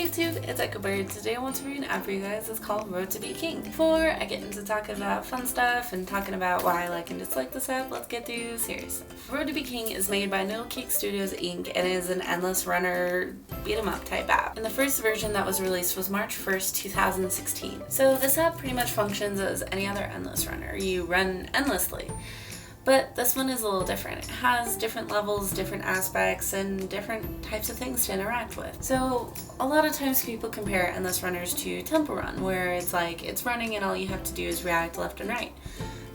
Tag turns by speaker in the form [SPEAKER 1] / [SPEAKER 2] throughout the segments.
[SPEAKER 1] YouTube, it's echobear. Today I want to read an app for you guys. It's called Road to Be King. Before I get into talking about fun stuff and talking about why I like and dislike this app, let's get through serious stuff. Road to Be King is made by Noodle Cake Studios Inc. and is an endless runner beat 'em up type app. And the first version that was released was March 1st, 2016. So this app pretty much functions as any other endless runner. You run endlessly. But this one is a little different. It has different levels, different aspects, and different types of things to interact with. So a lot of times people compare endless runners to Temple Run, where it's like it's running and all you have to do is react left and right.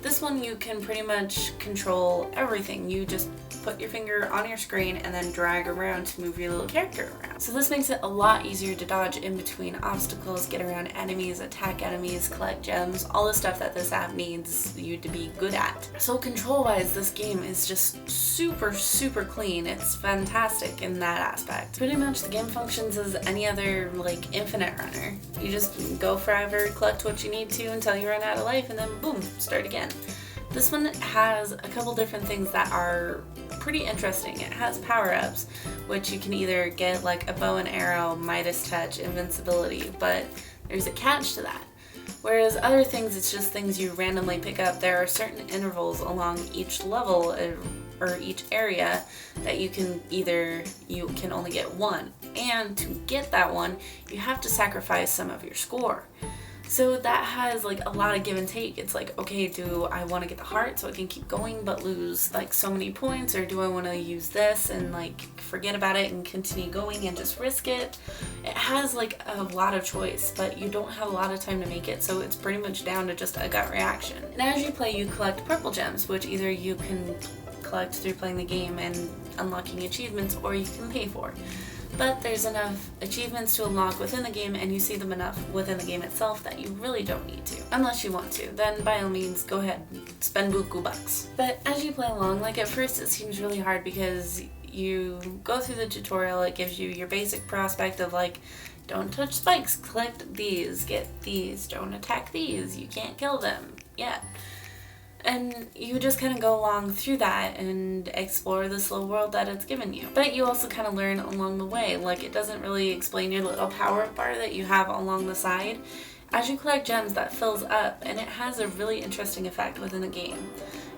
[SPEAKER 1] This one you can pretty much control everything. You just put your finger on your screen and then drag around to move your little character around. So this makes it a lot easier to dodge in between obstacles, get around enemies, attack enemies, collect gems, all the stuff that this app needs you to be good at. So control-wise, this game is just super clean. It's fantastic in that aspect. Pretty much the game functions as any other like infinite runner. You just go forever, collect what you need to until you run out of life, and then boom, start again. This one has a couple different things that are pretty interesting. It has power-ups, which you can either get like a bow and arrow, Midas touch, invincibility, but there's a catch to that. Whereas other things, it's just things you randomly pick up. There are certain intervals along each level or each area that you can only get one. And to get that one, you have to sacrifice some of your score. So that has like a lot of give and take. It's like, okay, do I want to get the heart so I can keep going but lose like so many points, or do I want to use this and like forget about it and continue going and just risk it? It has like a lot of choice, but you don't have a lot of time to make it, so it's pretty much down to just a gut reaction. And as you play, you collect purple gems, which either you can collect through playing the game and unlocking achievements, or you can pay for. But there's enough achievements to unlock within the game, and you see them enough within the game itself that you really don't need to. Unless you want to, then by all means go ahead, spend buku bucks. But as you play along, like at first it seems really hard because you go through the tutorial, it gives you your basic prospect of like, don't touch spikes, collect these, get these, don't attack these, you can't kill them yet. And you just kind of go along through that and explore this little world that it's given you. But you also kind of learn along the way. Like, it doesn't really explain your little power-up bar that you have along the side. As you collect gems, that fills up, and it has a really interesting effect within the game.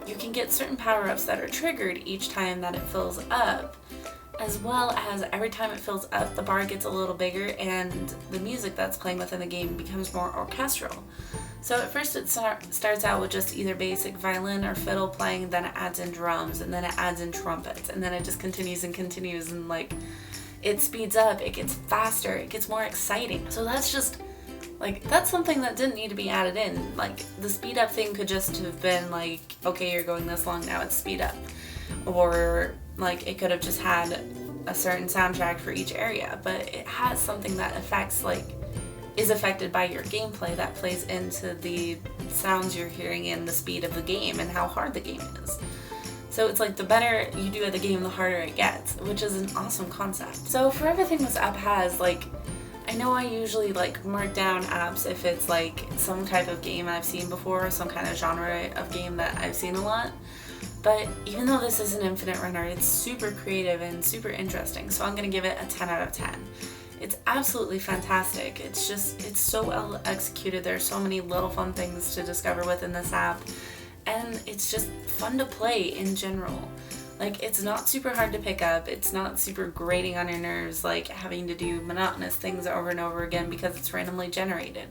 [SPEAKER 1] You can get certain power-ups that are triggered each time that it fills up, as well as every time it fills up, the bar gets a little bigger and the music that's playing within the game becomes more orchestral. So at first it starts out with just either basic violin or fiddle playing, then it adds in drums, and then it adds in trumpets, and then it just continues and like it speeds up, it gets faster, it gets more exciting. So that's just like, that's something that didn't need to be added in. Like, the speed up thing could just have been like, okay, you're going this long, now it's speed up. Or like it could have just had a certain soundtrack for each area, but it has something that affects is affected by your gameplay that plays into the sounds you're hearing and the speed of the game and how hard the game is. So it's like the better you do at the game, the harder it gets, which is an awesome concept. So for everything this app has, like, I know I usually like mark down apps if it's like some type of game I've seen before, some kind of genre of game that I've seen a lot. But even though this is an infinite runner, it's super creative and super interesting, so I'm gonna give it a 10 out of 10. It's absolutely fantastic. It's so well executed. There's so many little fun things to discover within this app, and it's just fun to play in general. Like, it's not super hard to pick up, it's not super grating on your nerves, like having to do monotonous things over and over again because it's randomly generated.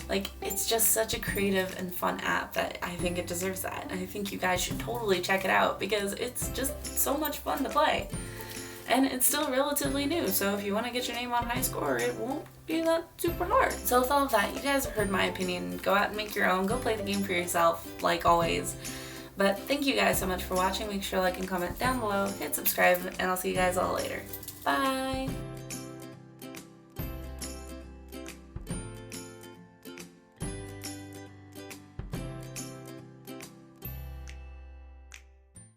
[SPEAKER 1] Like, it's just such a creative and fun app that I think it deserves that. And I think you guys should totally check it out because it's just so much fun to play. And it's still relatively new, so if you want to get your name on high score, it won't be that super hard. So with all of that, you guys have heard my opinion. Go out and make your own. Go play the game for yourself, like always. But thank you guys so much for watching. Make sure to like and comment down below, hit subscribe, and I'll see you guys all later. Bye!